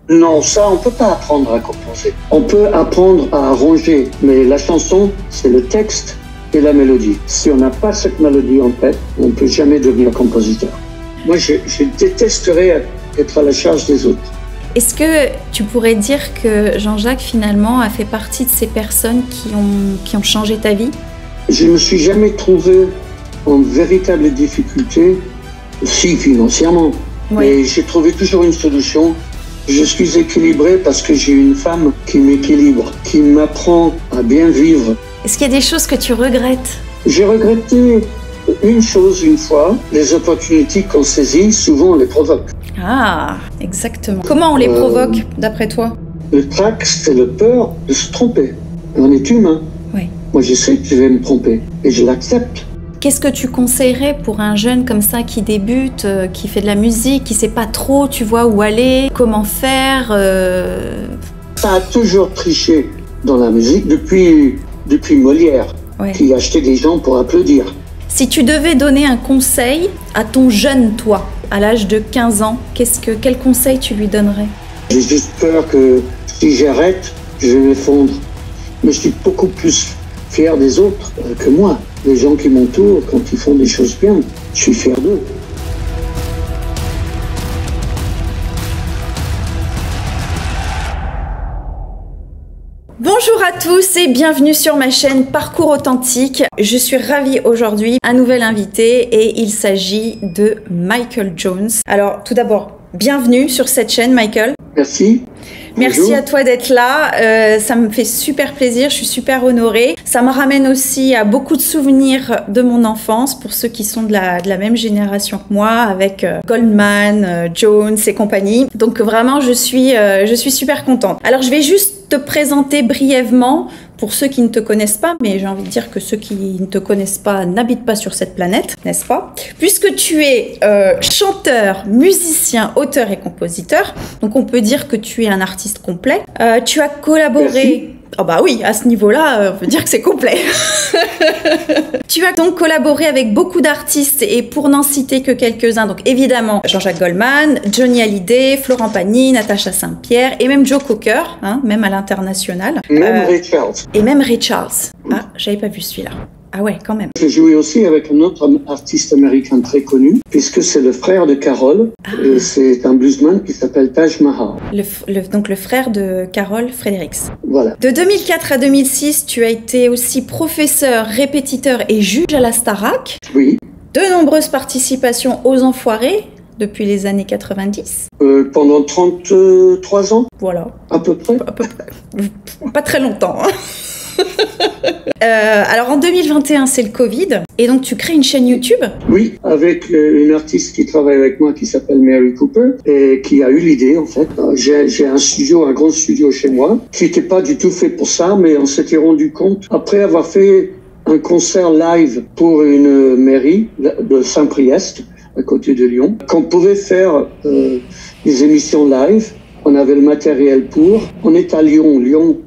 Non, ça, on peut pas apprendre à composer. On peut apprendre à arranger, mais la chanson, c'est le texte et la mélodie. Si on n'a pas cette mélodie en tête, on ne peut jamais devenir compositeur. Moi, je détesterais être à la charge des autres. Est-ce que tu pourrais dire que Jean-Jacques, finalement, a fait partie de ces personnes qui ont changé ta vie? Je ne me suis jamais trouvé en véritable difficulté, si financièrement, mais j'ai trouvé toujours une solution. Je suis équilibré parce que j'ai une femme qui m'équilibre, qui m'apprend à bien vivre. Est-ce qu'il y a des choses que tu regrettes? J'ai regretté une chose une fois, les opportunités qu'on saisit, souvent on les provoque. Ah, exactement. Comment on les provoque, d'après toi? Le trac, c'est le peur de se tromper. On est humain. Oui. Moi, je sais que je vais me tromper et je l'accepte. Qu'est-ce que tu conseillerais pour un jeune comme ça qui débute, qui fait de la musique, qui sait pas trop, tu vois, où aller, comment faire Ça a toujours triché dans la musique depuis Molière, qui achetait des gens pour applaudir. Si tu devais donner un conseil à ton jeune toi, à l'âge de 15 ans, quel conseil tu lui donnerais? J'ai juste peur que si j'arrête, je vais m'effondre. Mais je suis beaucoup plus fier des autres que moi. Les gens qui m'entourent, quand ils font des choses bien, je suis fier d'eux. Bonjour à tous et bienvenue sur ma chaîne Parcours Authentique. Je suis ravie aujourd'hui, un nouvel invité et il s'agit de Michael Jones. Alors tout d'abord, bienvenue sur cette chaîne Michael. Merci. Merci Bonjour. à toi d'être là, ça me fait super plaisir, je suis super honorée. Ça me ramène aussi à beaucoup de souvenirs de mon enfance, pour ceux qui sont de la même génération que moi, avec Goldman, Jones et compagnie. Donc vraiment, je suis super contente. Alors je vais juste te présenter brièvement, pour ceux qui ne te connaissent pas, mais j'ai envie de dire que ceux qui ne te connaissent pas n'habitent pas sur cette planète, n'est-ce pas? Puisque tu es chanteur, musicien, auteur et compositeur, donc on peut dire que tu es un artiste complet. Tu as collaboré... Merci. Ah bah oui, à ce niveau-là, on peut dire que c'est complet. Tu as donc collaboré avec beaucoup d'artistes et pour n'en citer que quelques-uns, donc évidemment Jean-Jacques Goldman, Johnny Hallyday, Florent Pagny, Natacha Saint-Pierre et même Joe Cocker, hein, même à l'international. Même Ray Charles. Et même Ray Charles. Ah, j'avais pas vu celui-là. Ah ouais, quand même. J'ai joué aussi avec un autre artiste américain très connu, puisque c'est le frère de Carole, et c'est un bluesman qui s'appelle Taj Mahal. Donc le frère de Carole Fredericks. Voilà. De 2004 à 2006, tu as été aussi professeur, répétiteur et juge à la Starac. Oui. De nombreuses participations aux Enfoirés depuis les années 90. Pendant 33 ans, Voilà. à peu près. À peu près. Pas très longtemps, hein. Alors en 2021 c'est le Covid et donc tu crées une chaîne YouTube. Oui, avec une artiste qui travaille avec moi qui s'appelle Mary Cooper et qui a eu l'idée en fait. J'ai un grand studio chez moi qui n'était pas du tout fait pour ça, mais on s'était rendu compte après avoir fait un concert live pour une mairie de Saint-Priest à côté de Lyon, qu'on pouvait faire des émissions live. On avait le matériel pour. On est à Lyon. Lyon,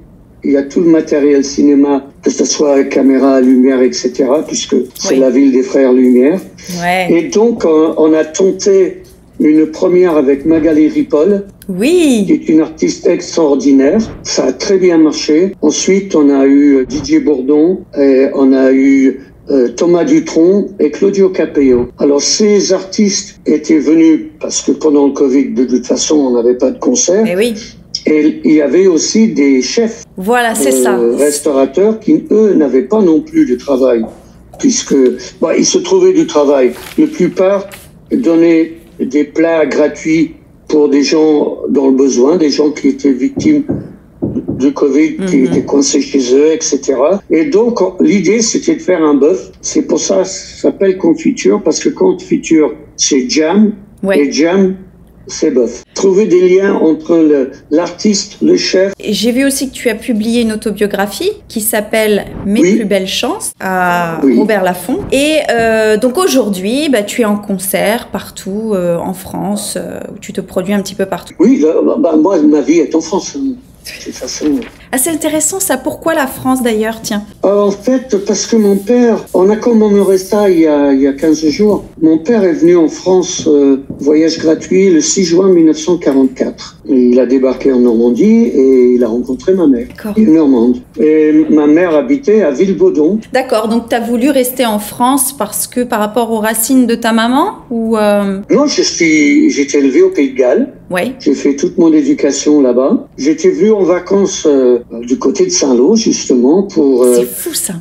il y a tout le matériel cinéma, que ce soit caméra, lumière, etc., puisque c'est la ville des frères Lumière. Ouais. Et donc, on a tenté une première avec Magali Ripoll, Oui. qui est une artiste extraordinaire. Ça a très bien marché. Ensuite, on a eu Didier Bourdon, et on a eu Thomas Dutronc et Claudio Capello. Alors, ces artistes étaient venus, parce que pendant le Covid, de toute façon, on n'avait pas de concert. Et oui. Et il y avait aussi des chefs, Voilà, c'est ça. restaurateurs qui, eux, n'avaient pas non plus de travail, puisque ils se trouvaient du travail. La plupart donnaient des plats gratuits pour des gens dans le besoin, des gens qui étaient victimes du Covid, qui étaient coincés chez eux, etc. Et donc, l'idée, c'était de faire un bœuf. C'est pour ça que ça s'appelle confiture, parce que confiture, c'est jam, et jam, c'est bœuf. Trouver des liens entre l'artiste, le chef. J'ai vu aussi que tu as publié une autobiographie qui s'appelle Mes plus belles chances à Robert Laffont. Et donc aujourd'hui, tu es en concert partout en France, où tu te produis un petit peu partout. Oui, moi, ma vie est en France. De toute façon. Ah, c'est intéressant ça. Pourquoi la France d'ailleurs, tiens? En fait, parce que mon père, on a commémoré ça il y a 15 jours. Mon père est venu en France, voyage gratuit, le 6 juin 1944. Il a débarqué en Normandie et il a rencontré ma mère, une Normande. Et ma mère habitait à Villebaudon. D'accord, donc tu as voulu rester en France parce que par rapport aux racines de ta maman ou Non, j'étais élevé au Pays de Galles. Ouais. J'ai fait toute mon éducation là-bas. J'étais venu en vacances du côté de Saint-Lô, justement, pour c'est fou, ça.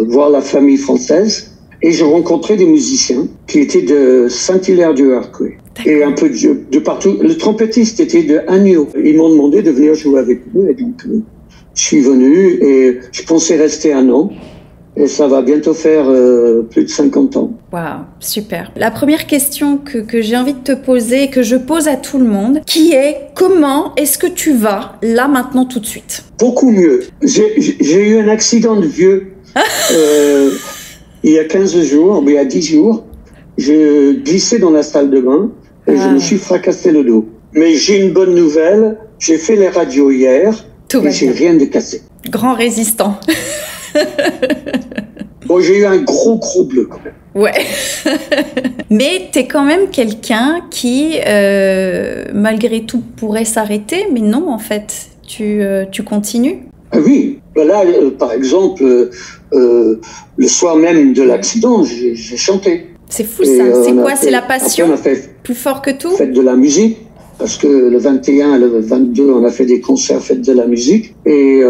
Voir la famille française. Et je rencontrais des musiciens qui étaient de Saint-Hilaire-du-Harcouët. Et un peu de partout. Le trompettiste était de Agneau. Ils m'ont demandé de venir jouer avec eux. Et donc, je suis venu et je pensais rester 1 an. Et ça va bientôt faire plus de 50 ans. Waouh, super. La première question que j'ai envie de te poser, que je pose à tout le monde, qui est comment est-ce que tu vas là maintenant tout de suite? Beaucoup mieux. J'ai eu un accident de vieux il y a 15 jours, mais il y a 10 jours. Je glissais dans la salle de bain et je me suis fracassé le dos. Mais j'ai une bonne nouvelle, j'ai fait les radios hier et j'ai rien de cassé. Grand résistant. Bon, j'ai eu un gros bleu quand même. Ouais. Mais t'es quand même quelqu'un qui, malgré tout, pourrait s'arrêter, mais non, en fait, tu continues. Ah oui, là, par exemple, le soir même de l'accident, j'ai chanté. C'est fou ça, c'est quoi? C'est la passion? Après, on a fait plus fort que tout? Fête de la musique, parce que le 21 et le 22, on a fait des concerts Fête de la musique, et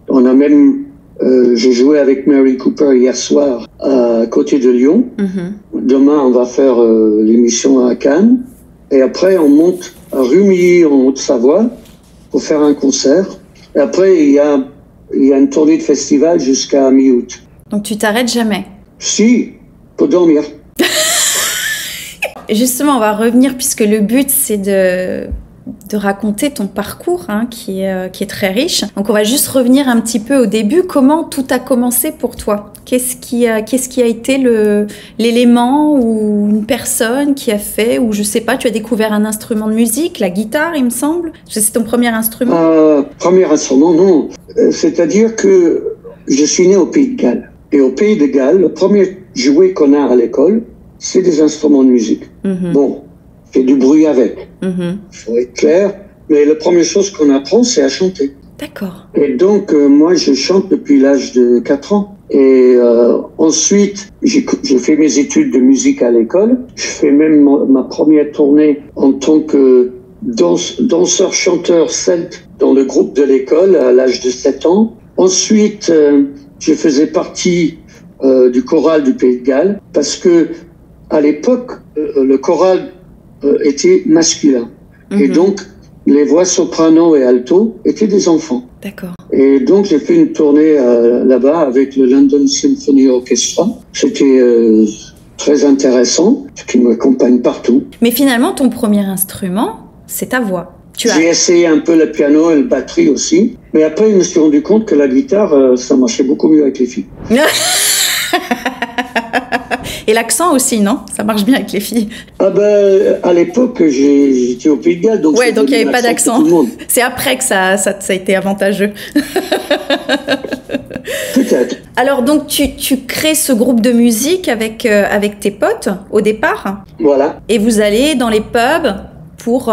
on a même... j'ai joué avec Mary Cooper hier soir à côté de Lyon. Demain, on va faire l'émission à Cannes. Et après, on monte à Rumilly, en Haute-Savoie, pour faire un concert. Et après, il y a une tournée de festival jusqu'à mi-août. Donc, tu t'arrêtes jamais? Si, pour dormir. Justement, on va revenir, puisque le but, c'est de raconter ton parcours qui est très riche. Donc on va juste revenir un petit peu au début. Comment tout a commencé pour toi? Qu'est-ce qui a été l'élément ou une personne qui a fait, ou je sais pas, tu as découvert un instrument de musique, la guitare il me semble? C'est ton premier instrument? Premier instrument, non. C'est-à-dire que je suis né au Pays de Galles. Et au Pays de Galles, le premier jouet qu'on a à l'école, c'est des instruments de musique. Bon, fait du bruit avec. Faut être clair. Mais la première chose qu'on apprend, c'est à chanter. D'accord. Et donc, moi, je chante depuis l'âge de 4 ans. Et ensuite, j'ai fait mes études de musique à l'école. Je fais même ma première tournée en tant que danseur-chanteur celte dans le groupe de l'école à l'âge de 7 ans. Ensuite, je faisais partie du choral du Pays de Galles parce que à l'époque, le choral était masculin. Et donc, les voix soprano et alto étaient des enfants. D'accord. Et donc, j'ai fait une tournée là-bas avec le London Symphony Orchestra. C'était très intéressant, qui m'accompagne partout. Mais finalement, ton premier instrument, c'est ta voix. J'ai essayé un peu le piano et le batterie aussi. Mais après, je me suis rendu compte que la guitare, ça marchait beaucoup mieux avec les filles. Et l'accent aussi, non? Ça marche bien avec les filles. Ah ben, à l'époque, j'étais au Pays de Galles, donc ouais, donc il n'y avait pas d'accent. Tout le monde. C'est après que ça a été avantageux. Peut-être. Alors donc tu crées ce groupe de musique avec tes potes au départ. Voilà. Et vous allez dans les pubs pour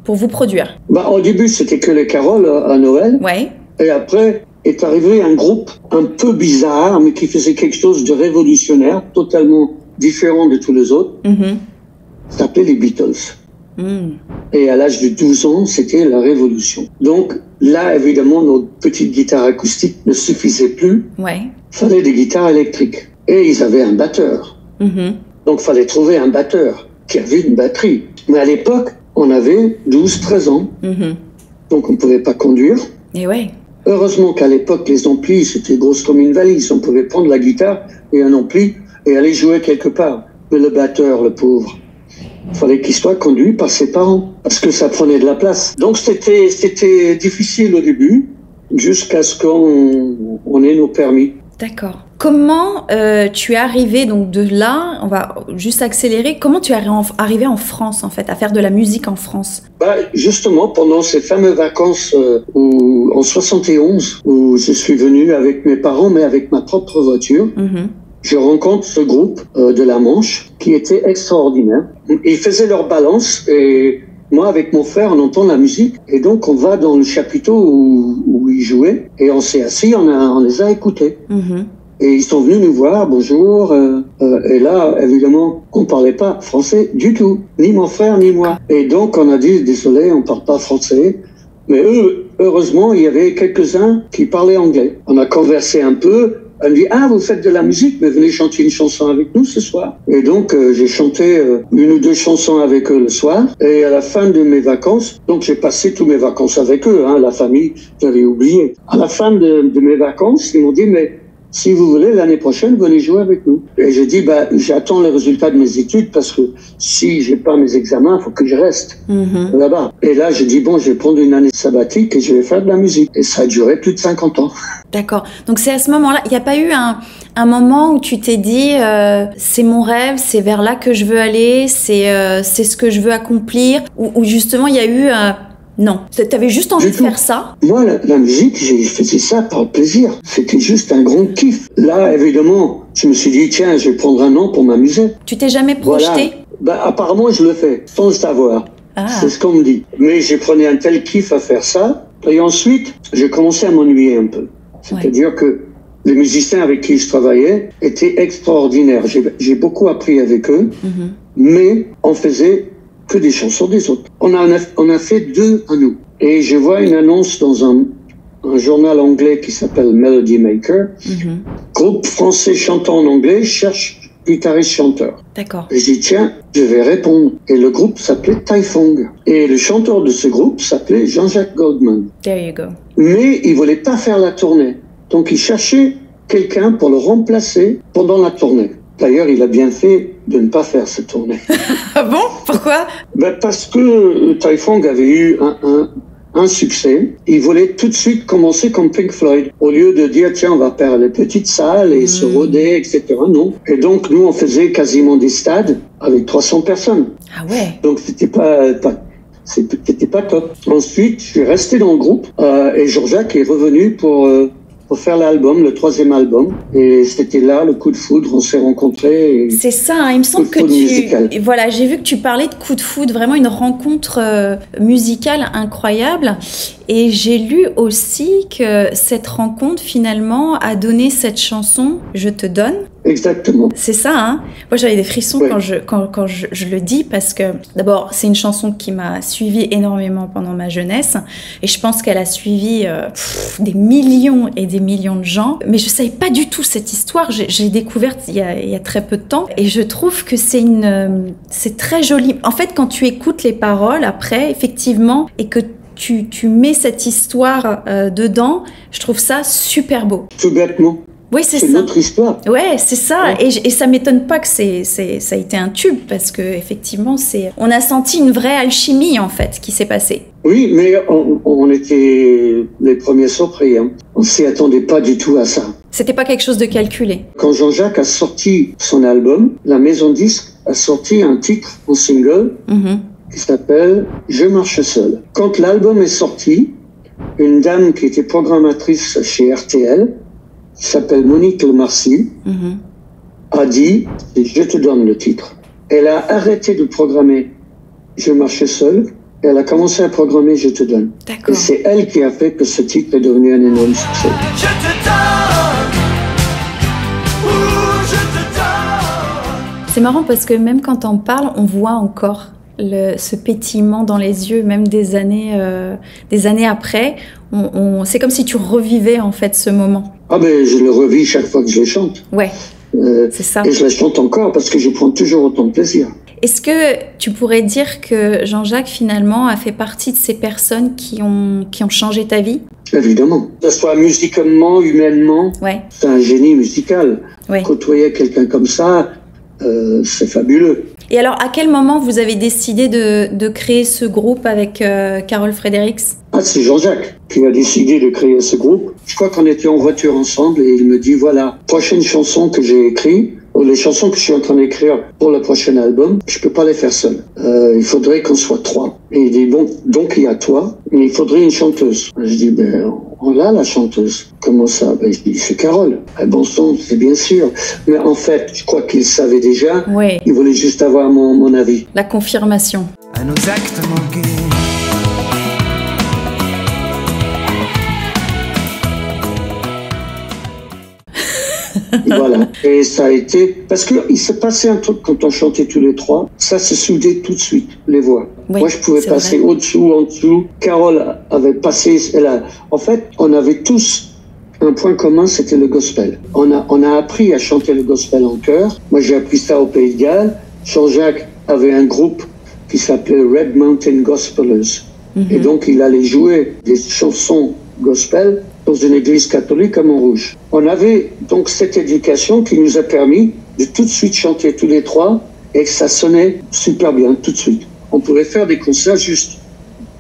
vous produire. Bah, au début, c'était que les caroles à Noël. Ouais. Et après est arrivé un groupe un peu bizarre, mais qui faisait quelque chose de révolutionnaire, totalement différent de tous les autres. Ça s'appelait les Beatles. Et à l'âge de 12 ans, c'était la révolution. Donc là, évidemment, notre petite guitare acoustique ne suffisait plus. Ouais. Il fallait des guitares électriques. Et ils avaient un batteur. Donc il fallait trouver un batteur qui avait une batterie. Mais à l'époque, on avait 12-13 ans. Donc on ne pouvait pas conduire. Et ouais. Heureusement qu'à l'époque, les amplis, c'était grosse comme une valise. On pouvait prendre la guitare et un ampli et aller jouer quelque part. Mais le batteur, le pauvre, il fallait qu'il soit conduit par ses parents parce que ça prenait de la place. Donc c'était difficile au début jusqu'à ce qu'on ait nos permis. D'accord. Comment tu es arrivé, donc de là, on va juste accélérer, comment tu es arrivé en France en fait, à faire de la musique en France? Justement, pendant ces fameuses vacances en 71, où je suis venu avec mes parents, mais avec ma propre voiture, je rencontre ce groupe de la Manche qui était extraordinaire. Ils faisaient leur balance et moi, avec mon frère, on entend la musique et donc on va dans le chapiteau où ils jouaient et on s'est assis, on les a écoutés. Et ils sont venus nous voir, bonjour. Et là, évidemment, on parlait pas français du tout, ni mon frère ni moi. Et donc, on a dit, désolé, on parle pas français. Mais eux, heureusement, il y avait quelques-uns qui parlaient anglais. On a conversé un peu. Elle me dit, ah, vous faites de la musique, mais venez chanter une chanson avec nous ce soir. Et donc, j'ai chanté une ou deux chansons avec eux le soir. Et à la fin de mes vacances, donc j'ai passé tous mes vacances avec eux, la famille, j'avais oublié. À la fin de mes vacances, ils m'ont dit, mais si vous voulez, l'année prochaine, venez jouer avec nous. Et j'ai dit, j'attends les résultats de mes études parce que si j'ai pas mes examens, il faut que je reste là-bas. Et là, j'ai dit, bon, je vais prendre une année sabbatique et je vais faire de la musique. Et ça a duré plus de 50 ans. D'accord. Donc c'est à ce moment-là, il n'y a pas eu un moment où tu t'es dit, c'est mon rêve, c'est vers là que je veux aller, c'est ce que je veux accomplir, ou justement il y a eu... Non, t'avais juste envie de faire ça? Moi, la musique, j'ai fait ça par plaisir. C'était juste un grand kiff. Là, évidemment, je me suis dit, tiens, je vais prendre un an pour m'amuser. Tu t'es jamais projeté? Voilà. Apparemment, je le fais, sans le savoir. C'est ce qu'on me dit. Mais j'ai pris un tel kiff à faire ça. Et ensuite, j'ai commencé à m'ennuyer un peu. C'est-à-dire que les musiciens avec qui je travaillais étaient extraordinaires. J'ai beaucoup appris avec eux, mais on faisait que des chansons des autres. On a fait deux à nous. Et je vois une annonce dans un journal anglais qui s'appelle Melody Maker. Groupe français chantant en anglais cherche guitariste chanteur. D'accord. Et je dis, tiens, je vais répondre. Et le groupe s'appelait Taifong. Et le chanteur de ce groupe s'appelait Jean-Jacques Goldman. There you go. Mais il voulait pas faire la tournée. Donc il cherchait quelqu'un pour le remplacer pendant la tournée. D'ailleurs, il a bien fait de ne pas faire cette tournée. Ah bon? Pourquoi? Parce que Taifong avait eu un succès. Il voulait tout de suite commencer comme Pink Floyd. Au lieu de dire, tiens, on va faire les petites salles et se roder, etc. Non. Et donc, nous, on faisait quasiment des stades avec 300 personnes. Ah ouais. Donc, c'était pas top. Ensuite, je suis resté dans le groupe et Jean-Jacques est revenu pour faire l'album, le 3e album. Et c'était là, le coup de foudre, on s'est rencontrés. C'est ça, il me semble que tu... Voilà, j'ai vu que tu parlais de coup de foudre, vraiment une rencontre musicale incroyable. Et j'ai lu aussi que cette rencontre, finalement, a donné cette chanson « Je te donne ». Exactement. C'est ça, hein. Moi, j'avais des frissons quand je le dis parce que, d'abord, c'est une chanson qui m'a suivie énormément pendant ma jeunesse et je pense qu'elle a suivi des millions et des millions de gens. Mais je savais pas du tout cette histoire. J'ai découverte il y a très peu de temps et je trouve que c'est très joli. En fait, quand tu écoutes les paroles après, effectivement, et que tu mets cette histoire dedans, je trouve ça super beau. Tout bêtement. Oui, c'est ça. C'est notre histoire. Ouais, c'est ça. Ouais. Et ça m'étonne pas que ça a été un tube parce que effectivement, on a senti une vraie alchimie en fait qui s'est passée. Oui, mais on était les premiers surpris. Hein. On s'y attendait pas du tout à ça. C'était pas quelque chose de calculé. Quand Jean-Jacques a sorti son album, la maison disque a sorti un titre en single qui s'appelle « Je marche seul ». Quand l'album est sorti, une dame qui était programmatrice chez RTL, qui s'appelle Monique Lemarcy, a dit « Je te donne le titre ». Elle a arrêté de programmer « Je marche seul » et elle a commencé à programmer « Je te donne ». Et c'est elle qui a fait que ce titre est devenu un énorme succès. Je te donne, je te donne. C'est marrant parce que même quand on parle, on voit encore ce pétillement dans les yeux, même des années après. C'est comme si tu revivais en fait ce moment. Ah ben, je le revis chaque fois que je le chante. Ouais, c'est ça. Et je le chante encore parce que je prends toujours autant de plaisir. Est-ce que tu pourrais dire que Jean-Jacques, finalement, a fait partie de ces personnes qui ont changé ta vie? Évidemment. Que ce soit musicalement, humainement, c'est un génie musical. Côtoyer quelqu'un comme ça, c'est fabuleux. Et alors, à quel moment vous avez décidé de créer ce groupe avec Carol Fredericks? Ah, c'est Jean-Jacques qui a décidé de créer ce groupe. Je crois qu'on était en voiture ensemble et il me dit, voilà, prochaine chanson que j'ai écrite, ou les chansons que je suis en train d'écrire pour le prochain album, je peux pas les faire seul. Il faudrait qu'on soit 3. Et il dit, bon, donc il y a toi, mais il faudrait une chanteuse. Je dis, ben, on a la chanteuse. Comment ça? Ben, je dis, c'est Carole. Ah, bon sang, c'est bien sûr. Mais en fait, je crois qu'il savait déjà. Oui. Il voulait juste avoir mon avis. La confirmation. À nos actes manqués. Voilà. Et ça a été... Parce qu'il s'est passé un truc quand on chantait tous les 3. Ça se soudait tout de suite, les voix. Oui, moi, je pouvais passer vrai. au-dessous, en dessous. Carole avait passé... En fait, on avait tous un point commun, c'était le gospel. On a appris à chanter le gospel en chœur. Moi, j'ai appris ça au Pays de Galles. Jean-Jacques avait un groupe qui s'appelait Red Mountain Gospelers. Et donc, il allait jouer des chansons gospel dans une église catholique à Montrouge. On avait donc cette éducation qui nous a permis de tout de suite chanter tous les 3 et que ça sonnait super bien tout de suite. On pouvait faire des concerts juste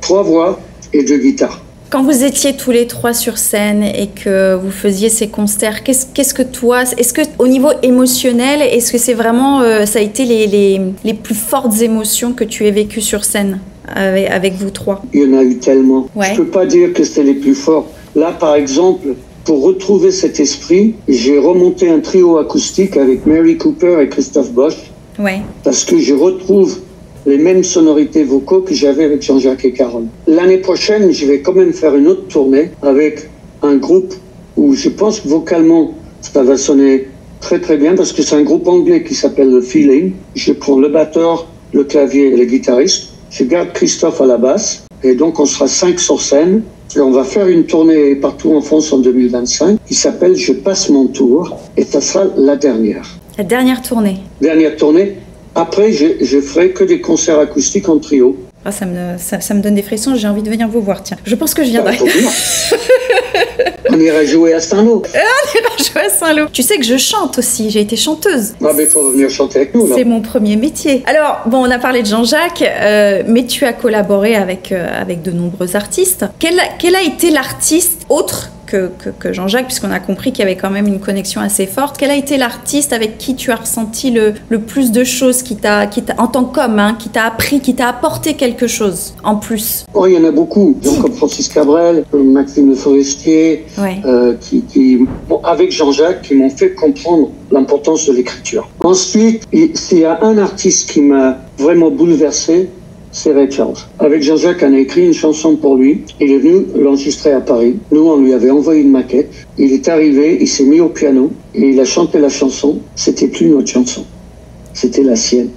3 voix et 2 guitares. Quand vous étiez tous les 3 sur scène et que vous faisiez ces concerts, qu'est-ce que toi, est-ce que au niveau émotionnel, est-ce que c'est vraiment, ça a été les plus fortes émotions que tu aies vécues sur scène avec vous 3? Il y en a eu tellement. Ouais. Je peux pas dire que c'était les plus forts. Là, par exemple, pour retrouver cet esprit, j'ai remonté un trio acoustique avec Mary Cooper et Christophe Bosch. Ouais. Parce que je retrouve les mêmes sonorités vocaux que j'avais avec Jean-Jacques et Carole. L'année prochaine, je vais quand même faire une autre tournée avec un groupe où je pense que vocalement, ça va sonner très très bien parce que c'est un groupe anglais qui s'appelle The Feeling. Je prends le batteur, le clavier et le guitariste. Je garde Christophe à la basse et donc on sera 5 sur scène. Et on va faire une tournée partout en France en 2025 qui s'appelle Je passe mon tour et ça sera la dernière. La dernière tournée. Dernière tournée. Après, je ferai que des concerts acoustiques en trio. Ah, ça me donne des frissons, j'ai envie de venir vous voir, tiens. Je pense que je viendrai. On ira jouer à Saint-Lô. On ira jouer à Saint-Lô. Tu sais que je chante aussi, j'ai été chanteuse. Ah, mais il faut venir chanter avec nous, là. C'est mon premier métier. Alors, bon, on a parlé de Jean-Jacques, mais tu as collaboré avec de nombreux artistes. Quel a été l'artiste autre que Jean-Jacques, puisqu'on a compris qu'il y avait quand même une connexion assez forte. Quel a été l'artiste avec qui tu as ressenti le plus de choses, en tant qu'homme, hein, qui t'a appris, qui t'a apporté quelque chose en plus? Oh, il y en a beaucoup, donc, comme Francis Cabrel, comme Maxime Le Forestier, ouais. Avec Jean-Jacques, qui m'ont fait comprendre l'importance de l'écriture. Ensuite, s'il y a un artiste qui m'a vraiment bouleversé, c'est Ray Charles. Avec Jean-Jacques, on a écrit une chanson pour lui. Il est venu l'enregistrer à Paris. Nous, on lui avait envoyé une maquette. Il est arrivé, il s'est mis au piano et il a chanté la chanson. C'était plus notre chanson. C'était la sienne.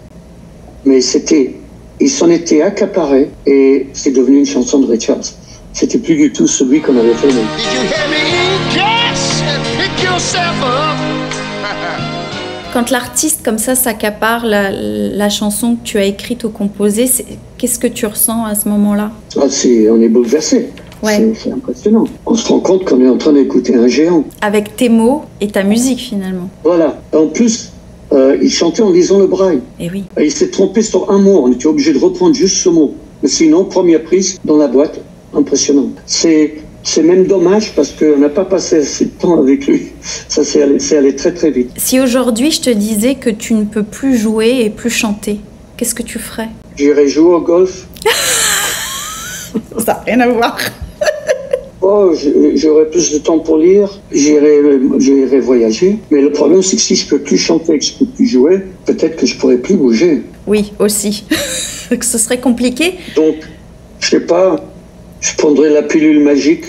Mais il s'en était accaparé et c'est devenu une chanson de Ray Charles. C'était plus du tout celui qu'on avait fait. Quand l'artiste comme ça s'accapare la chanson que tu as écrite ou composée, qu'est-ce que tu ressens à ce moment-là? On est bouleversé. Ouais. C'est impressionnant. On se rend compte qu'on est en train d'écouter un géant. Avec tes mots et ta musique finalement. Voilà. En plus, il chantait en lisant le braille. Et oui. Et il s'est trompé sur un mot. On était obligé de reprendre juste ce mot. Mais sinon, première prise dans la boîte, impressionnant. C'est même dommage parce qu'on n'a pas passé assez de temps avec lui. Ça c'est allé très très vite. Si aujourd'hui je te disais que tu ne peux plus jouer et plus chanter, qu'est-ce que tu ferais? J'irais jouer au golf. Ça n'a rien à voir. Oh, j'aurais plus de temps pour lire. J'irais voyager. Mais le problème c'est que si je peux plus chanter et que je peux plus jouer, peut-être que je pourrais plus bouger. Oui, aussi. Que ce serait compliqué. Donc, je sais pas. Je prendrais la pilule magique.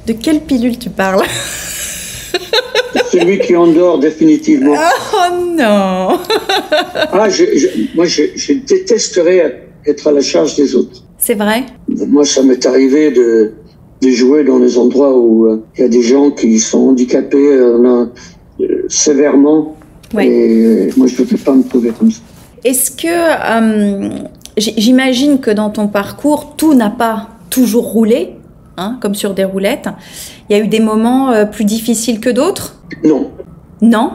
De quelle pilule tu parles? Celui qui endort définitivement. Oh non. Ah, moi, je détesterais être à la charge des autres. C'est vrai? Moi, ça m'est arrivé de jouer dans des endroits où il y a des gens qui sont handicapés sévèrement. Ouais. Et moi, je ne peux pas me trouver comme ça. Est-ce que... J'imagine que dans ton parcours, tout n'a pas toujours roulé, hein, comme sur des roulettes. Il y a eu des moments plus difficiles que d'autres? Non. Non?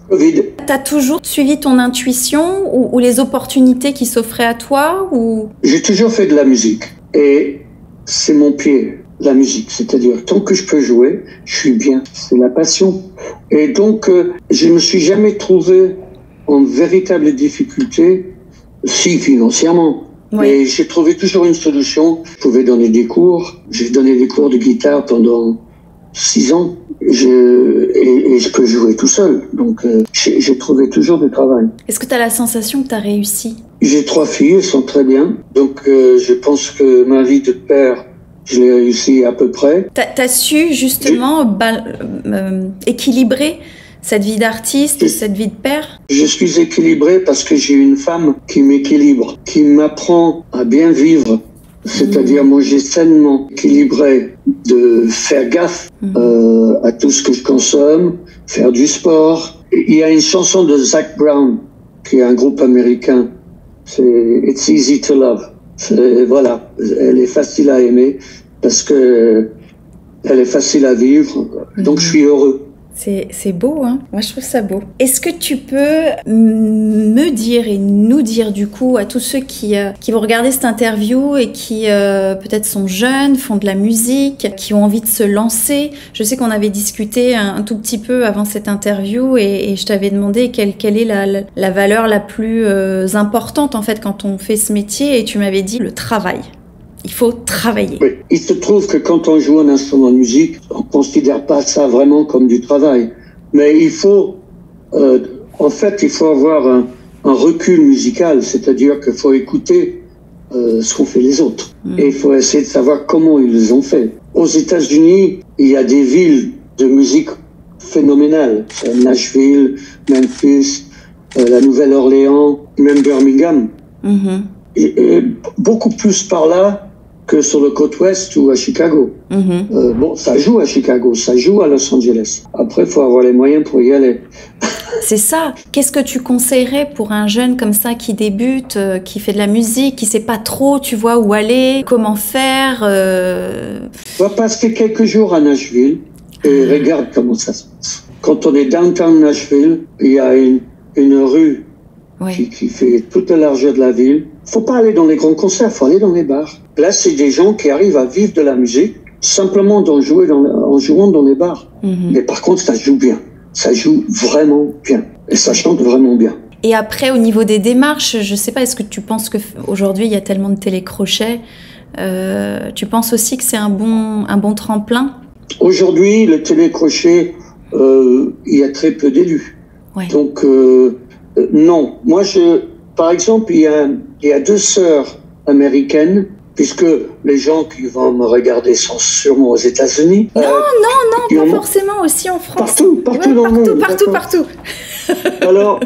Covid. T'as toujours suivi ton intuition ou les opportunités qui s'offraient à toi ou... J'ai toujours fait de la musique et c'est mon pied, la musique. C'est-à-dire, tant que je peux jouer, je suis bien. C'est la passion. Et donc, je ne me suis jamais trouvé en véritable difficulté, si financièrement. Oui. Et j'ai trouvé toujours une solution. Je pouvais donner des cours. J'ai donné des cours de guitare pendant 6 ans. Et je peux jouer tout seul. Donc, j'ai trouvé toujours du travail. Est-ce que tu as la sensation que tu as réussi? J'ai 3 filles, elles sont très bien. Donc, je pense que ma vie de père, je l'ai réussi à peu près. T'as su justement équilibrer cette vie d'artiste, cette vie de père? Je suis équilibré parce que j'ai une femme qui m'équilibre, qui m'apprend à bien vivre. C'est-à-dire manger sainement, équilibré, de faire gaffe à tout ce que je consomme, faire du sport. Il y a une chanson de Zac Brown, qui est un groupe américain. C'est It's Easy to Love. Voilà, elle est facile à aimer parce que elle est facile à vivre. Donc je suis heureux. C'est beau, hein. Moi, je trouve ça beau. Est-ce que tu peux me dire et nous dire, du coup, à tous ceux qui vont regarder cette interview et qui peut-être sont jeunes, font de la musique, qui ont envie de se lancer. Je sais qu'on avait discuté un tout petit peu avant cette interview et je t'avais demandé quelle est la valeur la plus importante, en fait, quand on fait ce métier, et tu m'avais dit le travail. Il faut travailler. Oui. Il se trouve que quand on joue un instrument de musique, on ne considère pas ça vraiment comme du travail. Mais il faut, en fait, il faut avoir un recul musical, c'est-à-dire qu'il faut écouter ce qu'ont fait les autres. Et il faut essayer de savoir comment ils les ont fait. Aux États-Unis, il y a des villes de musique phénoménales. Nashville, Memphis, la Nouvelle-Orléans, même Birmingham. Et beaucoup plus par là que sur le côte ouest ou à Chicago. Bon, ça joue à Chicago, ça joue à Los Angeles. Après, il faut avoir les moyens pour y aller. C'est ça. Qu'est-ce que tu conseillerais pour un jeune comme ça qui débute, qui fait de la musique, qui sait pas trop, tu vois, où aller, comment faire Va passer quelques jours à Nashville et regarde comment ça se passe. Quand on est downtown Nashville, il y a une rue qui fait toute la largeur de la ville. Faut pas aller dans les grands concerts, faut aller dans les bars. Là, c'est des gens qui arrivent à vivre de la musique simplement en jouant dans les bars. Mais par contre, ça joue bien. Ça joue vraiment bien. Et ça chante vraiment bien. Et après, au niveau des démarches, je sais pas, est-ce que tu penses qu'aujourd'hui, il y a tellement de télécrochets, tu penses aussi que c'est un bon tremplin? Aujourd'hui, le télécrochet, il y a très peu d'élus. Donc, non. Moi, par exemple, il y a 2 sœurs américaines, puisque les gens qui vont me regarder sont sûrement aux États-Unis. Non, pas forcément, aussi en France. Partout dans le monde. Partout. Alors,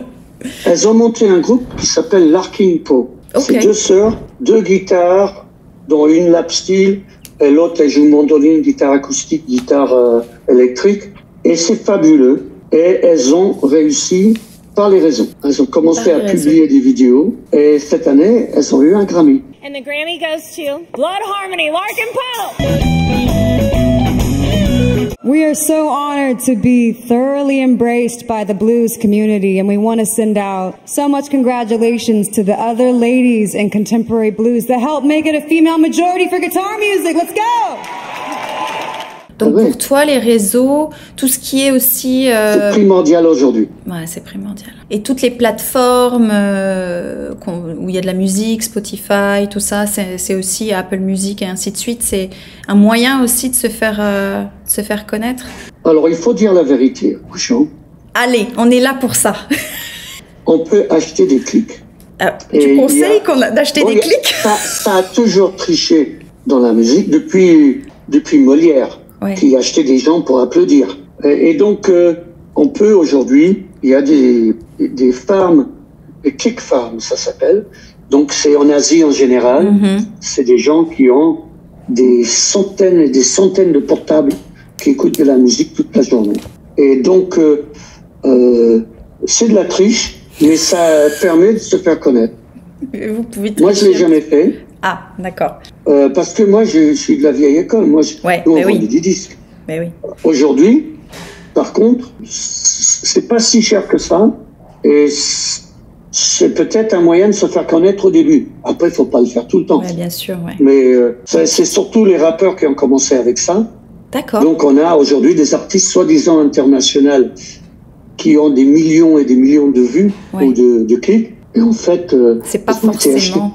elles ont monté un groupe qui s'appelle Larkin Poe. C'est 2 sœurs, 2 guitares, dont une lap steel, et l'autre, elle joue mandoline, guitare acoustique, guitare électrique. Et c'est fabuleux. Et elles ont réussi par les réseaux. Elles ont commencé à publier des vidéos et cette année, elles ont eu un Grammy. And the Grammy goes to Blood Harmony, Larkin Poe. We are so honored to be thoroughly embraced by the blues community, and we want to send out so much congratulations to the other ladies in contemporary blues that helped make it a female majority for guitar music. Let's go! Donc pour toi, les réseaux, tout ce qui est aussi... C'est primordial aujourd'hui. Ouais, c'est primordial. Et toutes les plateformes où il y a de la musique, Spotify, tout ça, c'est aussi Apple Music et ainsi de suite. C'est un moyen aussi de se faire connaître. Alors, il faut dire la vérité aux gens. Allez, on est là pour ça. On peut acheter des clics. Tu conseilles d'acheter des clics? Ça a toujours triché dans la musique depuis Molière. Qui achetait des gens pour applaudir. Et donc, on peut aujourd'hui, il y a des farms, des click farms, ça s'appelle. Donc, c'est en Asie en général. C'est des gens qui ont des centaines et des centaines de portables qui écoutent de la musique toute la journée. Et donc, c'est de la triche, mais ça permet de se faire connaître. Moi, je ne l'ai jamais fait. Ah, d'accord. Parce que moi, je suis de la vieille école. Moi, on vendait des disques. Mais oui. Aujourd'hui, Par contre, c'est pas si cher que ça. Et c'est peut-être un moyen de se faire connaître au début. Après, il faut pas le faire tout le temps. Ouais, bien sûr, ouais. Mais c'est surtout les rappeurs qui ont commencé avec ça. D'accord. Donc, on a aujourd'hui des artistes soi-disant internationaux qui ont des millions et des millions de vues ou de clics. Et en fait, c'est pas forcément.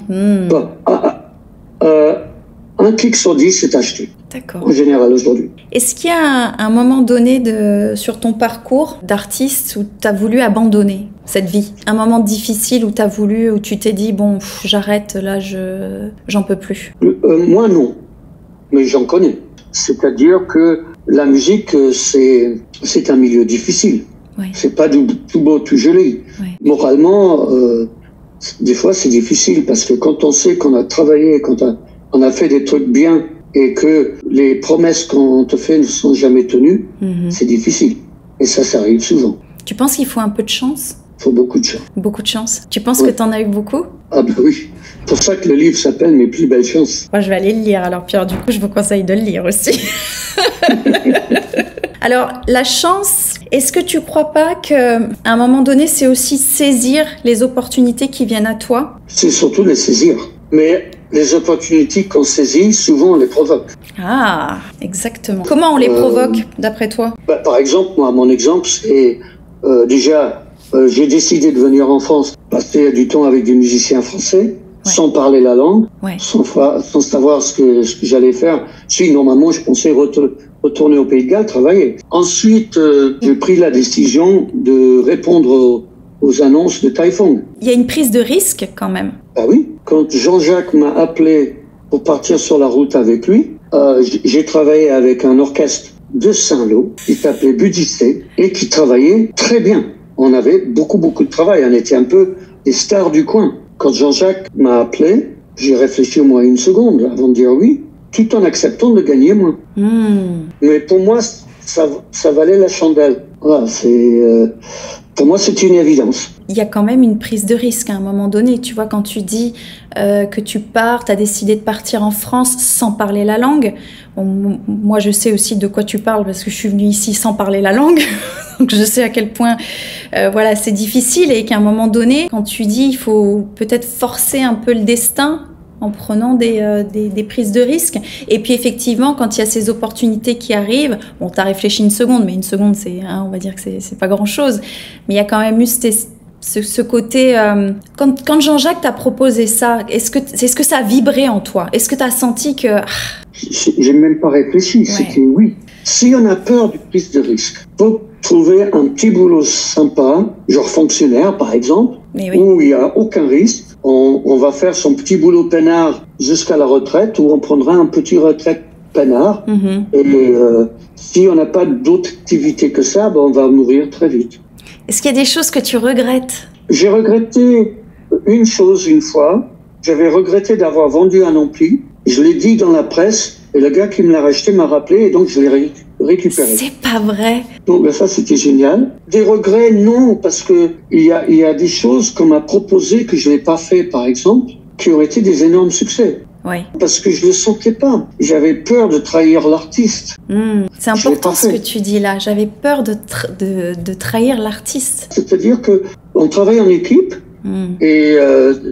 Un clic sur 10, c'est acheté. D'accord. En général, aujourd'hui. Est-ce qu'il y a un moment donné sur ton parcours d'artiste où tu as voulu abandonner cette vie? Un moment difficile où où tu t'es dit, bon, j'arrête, là, j'en peux plus? Moi, non. Mais j'en connais. C'est-à-dire que la musique, c'est un milieu difficile. Ouais. C'est pas tout beau, tout joli. Ouais. Moralement, des fois, c'est difficile parce que quand on sait qu'on a travaillé, on a fait des trucs bien et que les promesses qu'on te fait ne sont jamais tenues, c'est difficile. Et ça arrive souvent. Tu penses qu'il faut un peu de chance? Il faut beaucoup de chance. Beaucoup de chance. Tu penses que tu en as eu beaucoup? Ah bah oui. C'est pour ça que le livre s'appelle « Mes plus belles chances ». Moi, je vais aller le lire. Alors, Pierre, du coup, je vous conseille de le lire aussi. Alors, la chance, est-ce que tu crois pas qu'à un moment donné, c'est aussi saisir les opportunités qui viennent à toi? C'est surtout les saisir. Mais les opportunités qu'on saisit, souvent, on les provoque. Ah, exactement. Comment on les provoque, d'après toi? Par exemple, moi, mon exemple, c'est déjà, j'ai décidé de venir en France, passer du temps avec des musiciens français, sans parler la langue, sans savoir ce que j'allais faire. Si, normalement, je pensais retourner au Pays de Galles, travailler. Ensuite, j'ai pris la décision de répondre aux annonces de Taifong. Il y a une prise de risque, quand même. Ah oui. Quand Jean-Jacques m'a appelé pour partir sur la route avec lui, j'ai travaillé avec un orchestre de Saint-Lô qui s'appelait Budissé et qui travaillait très bien. On avait beaucoup de travail. On était un peu des stars du coin. Quand Jean-Jacques m'a appelé, j'ai réfléchi au moins une seconde avant de dire oui, tout en acceptant de gagner moins. Mais pour moi, ça valait la chandelle. Voilà, pour moi, c'est une évidence. Il y a quand même une prise de risque à un moment donné. Tu vois, quand tu dis que tu pars, tu as décidé de partir en France sans parler la langue. Bon, moi, je sais aussi de quoi tu parles parce que je suis venue ici sans parler la langue. Donc, je sais à quel point voilà, c'est difficile et qu'à un moment donné, quand tu dis il faut peut-être forcer un peu le destin en prenant des prises de risque. Et puis effectivement, quand il y a ces opportunités qui arrivent, bon, tu as réfléchi une seconde, mais une seconde, on va dire que c'est pas grand-chose. Mais il y a quand même eu ce côté... Quand Jean-Jacques t'a proposé ça, est-ce que ça a vibré en toi? Est-ce que tu as senti que... J'ai même pas réfléchi, c'était oui. Si on a peur du prise de risque, faut trouver un petit boulot sympa, genre fonctionnaire par exemple, où il n'y a aucun risque. On va faire son petit boulot peinard jusqu'à la retraite, ou on prendra un petit retraite peinard. Et si on n'a pas d'autre activité que ça, on va mourir très vite. Est-ce qu'il y a des choses que tu regrettes? J'ai regretté une chose une fois. J'avais regretté d'avoir vendu un ampli. Je l'ai dit dans la presse, et le gars qui me l'a racheté m'a rappelé, et donc je l'ai récupéré. C'est pas vrai. Donc ça, c'était génial. Des regrets, non, parce que il y a des choses qu'on m'a proposées que je n'ai pas fait, par exemple, qui ont été des énormes succès. Oui. Parce que je le sentais pas. J'avais peur de trahir l'artiste. C'est important ce que tu dis là. J'avais peur de trahir l'artiste. C'est-à-dire que on travaille en équipe, et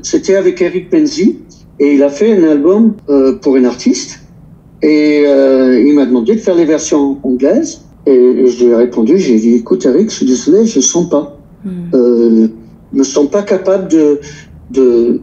c'était avec Eric Penzi, et il a fait un album pour un artiste. Et il m'a demandé de faire les versions anglaises. Et je lui ai répondu, j'ai dit, écoute Eric, je suis désolé, je ne sens pas. Me sens pas capable de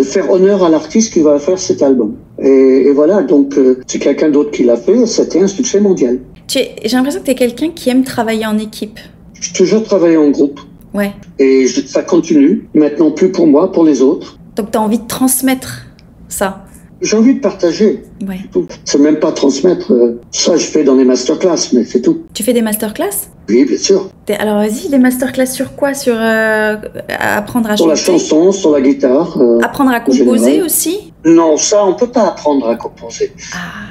faire honneur à l'artiste qui va faire cet album. Et voilà, donc c'est quelqu'un d'autre qui l'a fait, c'était un succès mondial. J'ai l'impression que tu es quelqu'un qui aime travailler en équipe. J'ai toujours travaillé en groupe. Ouais. Et ça continue, maintenant plus pour moi, pour les autres. Donc tu as envie de transmettre ça? J'ai envie de partager. Ouais. C'est même pas transmettre. Ça, je fais dans les masterclass, mais c'est tout. Tu fais des masterclass? Oui, bien sûr. Alors vas-y, des masterclass sur quoi? Sur apprendre à chanter? Sur la chanson, sur la guitare. Apprendre à composer aussi? Non, ça, on peut pas apprendre à composer.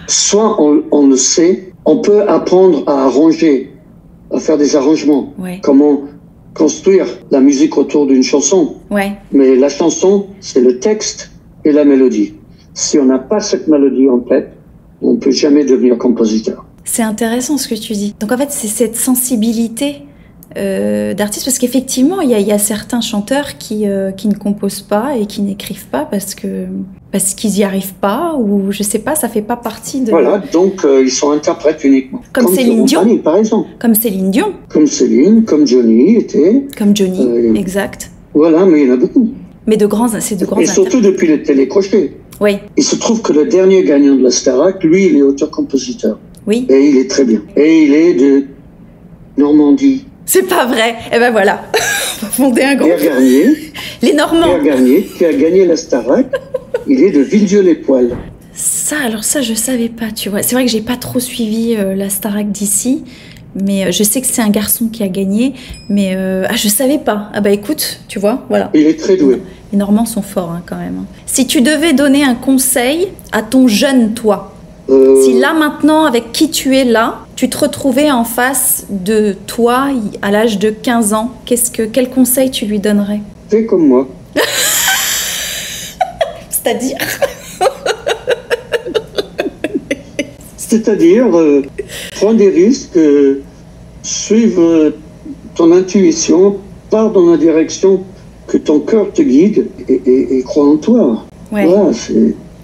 Soit on le sait, on peut apprendre à arranger, à faire des arrangements. Ouais. Comment construire la musique autour d'une chanson. Ouais. Mais la chanson, c'est le texte et la mélodie. Si on n'a pas cette mélodie en tête, on ne peut jamais devenir compositeur. C'est intéressant ce que tu dis. Donc en fait, c'est cette sensibilité d'artiste, parce qu'effectivement, il y a certains chanteurs qui ne composent pas et qui n'écrivent pas parce qu'ils n'y arrivent pas, ou je sais pas, ça fait pas partie de... Voilà, donc ils sont interprètes uniquement. Comme Céline Dion, par exemple. Comme Céline Dion. Comme Céline, comme Johnny était. Comme Johnny, exact. Voilà, mais il y en a beaucoup. Mais c'est de grands Et surtout depuis les télécrochets. Oui. Il se trouve que le dernier gagnant de la Starac, lui, il est auteur-compositeur. Oui. Et il est très bien. Et il est de Normandie. C'est pas vrai. Eh ben voilà, on va fonder un groupe. Pierre Garnier. Les Normands. Pierre Garnier, qui a gagné la Starac, il est de Villedieu-les-Poêles. Ça, je savais pas, tu vois. C'est vrai que j'ai pas trop suivi la Starac d'ici, mais je sais que c'est un garçon qui a gagné, mais je savais pas. Ah bah écoute, tu vois, voilà. Il est très doué. Les Normands sont forts hein, quand même. Si tu devais donner un conseil à ton jeune toi, si là maintenant, avec qui tu es là, tu te retrouvais en face de toi à l'âge de 15 ans, quel conseil tu lui donnerais? Fais comme moi. C'est-à-dire C'est-à-dire, prends des risques, suivre ton intuition, pars dans la direction que ton cœur te guide et crois en toi. Ouais. Voilà,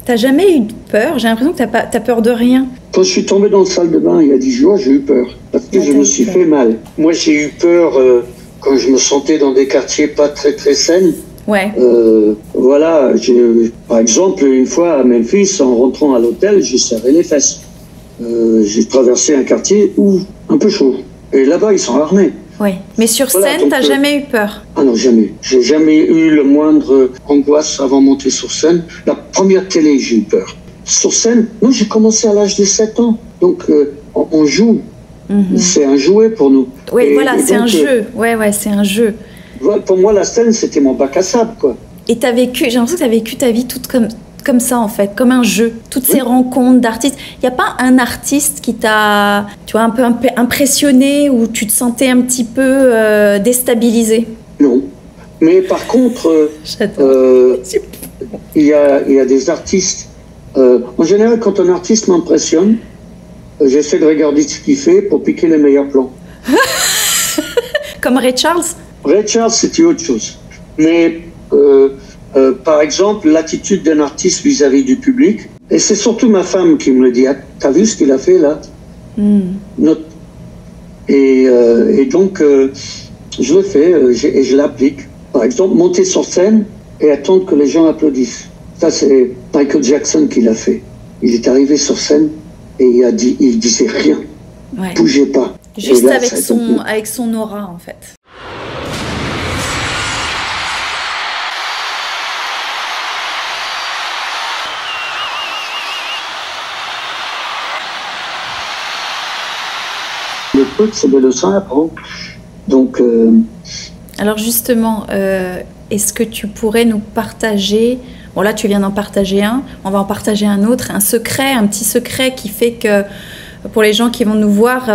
t'as jamais eu peur? J'ai l'impression que t'as peur de rien. Quand je suis tombé dans la salle de bain il y a 10 jours, j'ai eu peur. Parce que je me suis fait mal. Moi, j'ai eu peur quand je me sentais dans des quartiers pas très très sains. Ouais. Voilà, par exemple, une fois à Memphis, en rentrant à l'hôtel, j'ai serré les fesses. J'ai traversé un quartier un peu chaud. Et là-bas, ils sont armés. Oui, mais sur scène, t'as jamais eu peur? Ah non, jamais. J'ai jamais eu le moindre angoisse avant de monter sur scène. La première télé, j'ai eu peur. Sur scène, non, j'ai commencé à l'âge de 7 ans. Donc, on joue. C'est un jouet pour nous. Oui, voilà, c'est un jeu. Ouais, c'est un jeu. Voilà, pour moi, la scène, c'était mon bac à sable, quoi. Et j'ai l'impression que t'as vécu ta vie toute comme ça, en fait, comme un jeu. Toutes ces rencontres d'artistes. Il n'y a pas un artiste qui t'a, tu vois, un peu impressionné, ou tu te sentais un petit peu déstabilisé? Non. Mais par contre, il y a des artistes. En général, quand un artiste m'impressionne, j'essaie de regarder ce qu'il fait pour piquer les meilleurs plans. Comme Ray Charles? Ray Charles, c'était autre chose. Mais par exemple, l'attitude d'un artiste vis-à-vis du public, et c'est surtout ma femme qui me le dit. T'as vu ce qu'il a fait là? Et donc, je le fais et je l'applique. Par exemple, monter sur scène et attendre que les gens applaudissent. Ça, c'est Michael Jackson qui l'a fait. Il est arrivé sur scène et il disait rien. Ouais. Bougez pas. Juste là, avec son aura, en fait. Le truc, c'est des leçons à apprendre. Donc... Alors justement, est-ce que tu pourrais nous partager... Bon là, tu viens d'en partager un, on va en partager un autre, un petit secret qui fait que, pour les gens qui vont nous voir,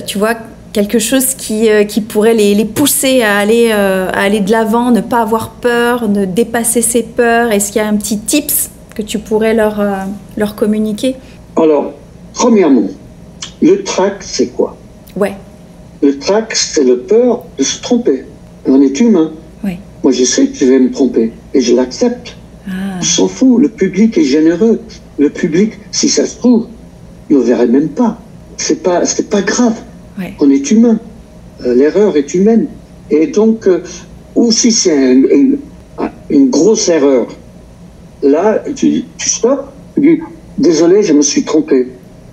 tu vois, quelque chose qui pourrait les pousser à aller de l'avant, ne pas avoir peur, de dépasser ses peurs. Est-ce qu'il y a un petit tips que tu pourrais leur communiquer? Alors, premièrement, le trac, c'est quoi? Ouais. Le trac, c'est le peur de se tromper. On est humain. Oui. Moi, je sais que je vais me tromper et je l'accepte. On s'en fout. Le public est généreux. Le public, si ça se trouve, il ne le verrait même pas. C'est pas grave. Ouais. On est humain. L'erreur est humaine. Et donc, ou si c'est une grosse erreur, là, tu stoppes, tu dis, désolé, je me suis trompé.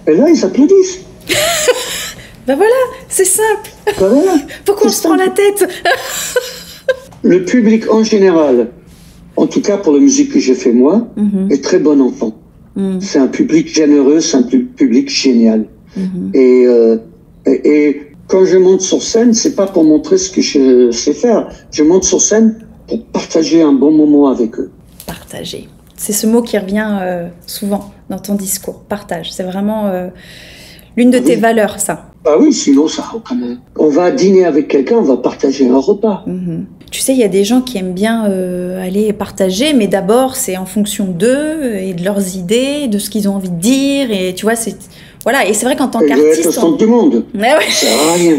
Et là, ils applaudissent. Ben voilà, c'est simple. Ben voilà, pourquoi on se prend la tête? Le public en général, en tout cas pour la musique que j'ai fait moi, est très bon enfant. C'est un public généreux, c'est un public génial. Et quand je monte sur scène, c'est pas pour montrer ce que je sais faire. Je monte sur scène pour partager un bon moment avec eux. Partager. C'est ce mot qui revient souvent dans ton discours. Partage. C'est vraiment l'une de tes valeurs, ça. Ah oui, sinon ça quand même. On va dîner avec quelqu'un, on va partager un repas. Tu sais, il y a des gens qui aiment bien aller partager, mais d'abord c'est en fonction d'eux et de leurs idées, de ce qu'ils ont envie de dire. Et tu vois, Voilà, et c'est vrai qu'en tant Elle veut être au qu'artiste... centre du monde. Ouais, ouais. Ça sert à rien.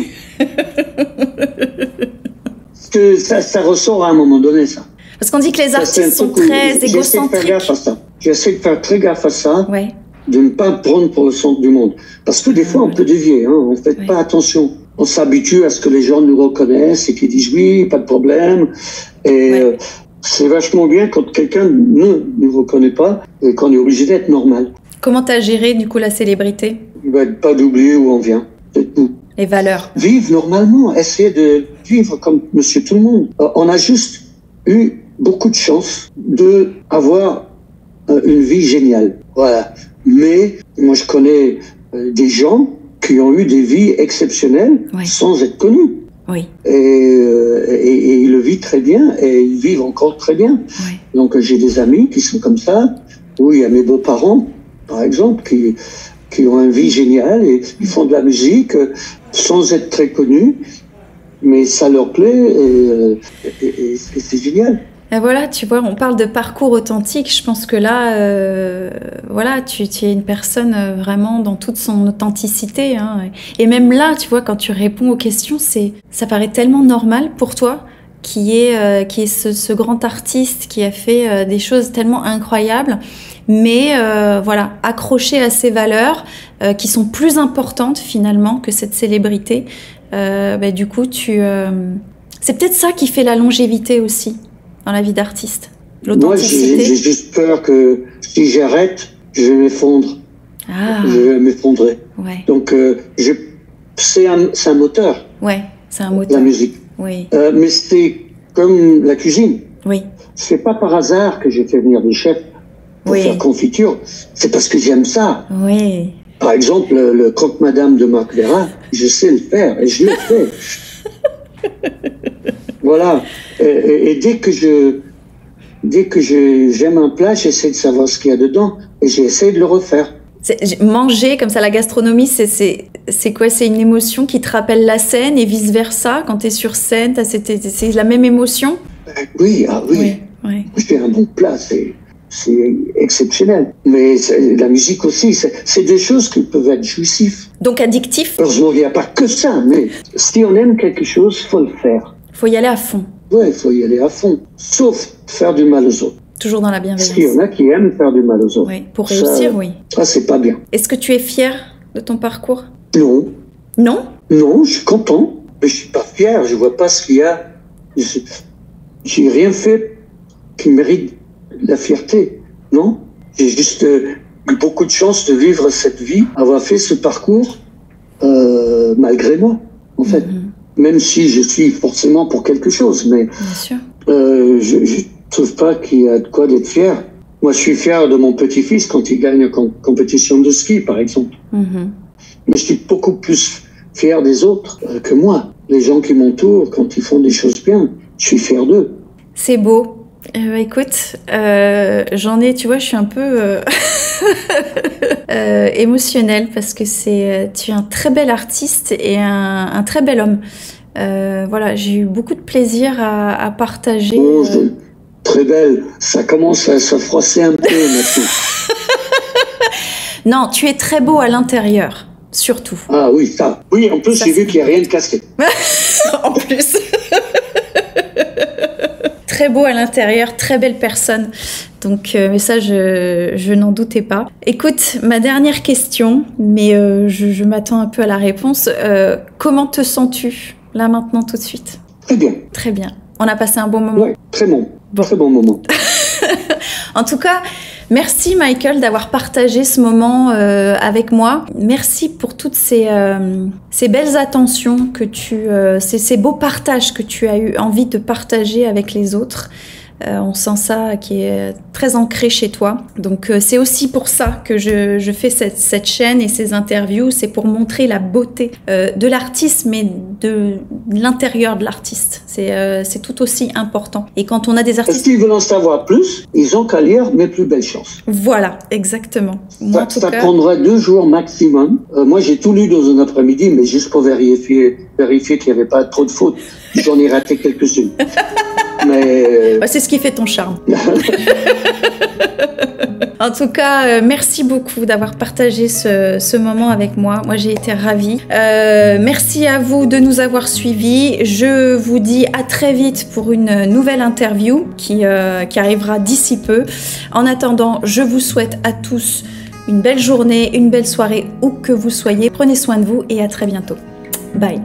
Parce que ça ressort à un moment donné, ça. Parce qu'on dit que les Ça, c'est un artistes sont truc où très j'essaie de égocentriques. faire gaffe à ça. J'essaie de faire très gaffe à ça, Ouais. de ne pas prendre pour le centre du monde. Parce que des fois, on peut dévier, hein, on ne fait pas attention. On s'habitue à ce que les gens nous reconnaissent et qu'ils disent oui, pas de problème. Et c'est vachement bien quand quelqu'un ne nous reconnaît pas et qu'on est obligé d'être normal. Comment t'as géré du coup la célébrité? Pas d'oublier où on vient, c'est tout. Les valeurs. Vivre normalement, essayer de vivre comme monsieur tout le monde. On a juste eu beaucoup de chance d'avoir une vie géniale. Voilà. Mais moi, je connais des gens qui ont eu des vies exceptionnelles sans être connus. Oui. Et ils le vivent très bien et ils vivent encore très bien. Oui. Donc, j'ai des amis qui sont comme ça. Oui, il y a mes beaux-parents, par exemple, qui ont une vie géniale et ils font de la musique sans être très connus, mais ça leur plaît et c'est génial. Et voilà, tu vois, on parle de parcours authentique. Je pense que là, voilà, tu es une personne vraiment dans toute son authenticité. Hein. Et même là, tu vois, quand tu réponds aux questions, ça paraît tellement normal pour toi, qui est ce grand artiste qui a fait des choses tellement incroyables, mais voilà, accroché à ses valeurs qui sont plus importantes finalement que cette célébrité. Du coup, c'est peut-être ça qui fait la longévité aussi dans la vie d'artiste, l'authenticité. Moi, j'ai juste peur que si j'arrête, je vais m'effondre. Ah. Je vais m'effondrer. Ouais. Donc, c'est un moteur. Ouais, c'est un moteur. La musique. Oui. Mais c'est comme la cuisine. Oui. C'est pas par hasard que j'ai fait venir des chefs pour faire confiture. C'est parce que j'aime ça. Oui. Par exemple, le croque-madame de Marc Vera, je sais le faire et je le fais. Voilà. Et dès que j'aime un plat, j'essaie de savoir ce qu'il y a dedans et j'essaie de le refaire. Manger comme ça, la gastronomie, c'est quoi? C'est une émotion qui te rappelle la scène et vice versa. Quand tu es sur scène, c'est la même émotion? Oui, oui. Oui. J'ai un bon plat, c'est exceptionnel. Mais la musique aussi, c'est des choses qui peuvent être jouissives. Donc addictif? Heureusement, il n'y a pas que ça, mais si on aime quelque chose, il faut le faire. Il faut y aller à fond. Oui, il faut y aller à fond. Sauf faire du mal aux autres. Toujours dans la bienveillance. Parce qu'il y en a qui aiment faire du mal aux autres. Oui, pour réussir, oui. Ça, c'est pas bien. Est-ce que tu es fier de ton parcours? Non. Non? Non, je suis content. Mais je suis pas fier. Je vois pas ce qu'il y a. J'ai rien fait qui mérite la fierté. Non. J'ai juste eu beaucoup de chance de vivre cette vie, avoir fait ce parcours malgré moi, en fait. Même si je suis forcément pour quelque chose, mais bien sûr. Je trouve pas qu'il y a de quoi d'être fier. Moi, je suis fier de mon petit-fils quand il gagne une compétition de ski, par exemple. Mais je suis beaucoup plus fier des autres que moi. Les gens qui m'entourent, quand ils font des choses bien, je suis fier d'eux. C'est beau. Écoute, j'en ai, tu vois, je suis un peu émotionnelle parce que tu es un très bel artiste et un très bel homme. Voilà, j'ai eu beaucoup de plaisir à partager. Très belle, ça commence à se froisser un peu maintenant. Non, tu es très beau à l'intérieur, surtout. Ah oui, ça. Oui, en plus, j'ai vu qu'il n'y a rien de cassé. En plus. Très beau à l'intérieur, très belle personne. Donc, mais ça, je n'en doutais pas. Écoute, ma dernière question, mais je m'attends un peu à la réponse. Comment te sens-tu, là, maintenant, tout de suite? Très bien. Très bien. On a passé un bon moment? Oui, très bon. Très bon moment. En tout cas, merci Michael d'avoir partagé ce moment avec moi. Merci pour toutes ces belles attentions ces beaux partages que tu as eu envie de partager avec les autres. On sent ça qui est très ancré chez toi. Donc c'est aussi pour ça que je fais cette chaîne et ces interviews. C'est pour montrer la beauté de l'artiste, mais de l'intérieur de l'artiste. C'est tout aussi important. Et quand on a des artistes... Est-ce qu'ils veulent en savoir plus? Ils ont qu'à lire Mes plus belles chances. Voilà, exactement. Moi, ça prendra 2 jours maximum. Moi, j'ai tout lu dans un après-midi, mais juste pour vérifier qu'il n'y avait pas trop de fautes. J'en ai raté quelques-unes. Mais c'est ce qui fait ton charme. En tout cas, merci beaucoup d'avoir partagé ce moment avec moi. Moi, j'ai été ravie. Merci à vous de nous avoir suivis. Je vous dis à très vite pour une nouvelle interview qui arrivera d'ici peu. En attendant, je vous souhaite à tous une belle journée, une belle soirée, où que vous soyez. Prenez soin de vous et à très bientôt. Bye.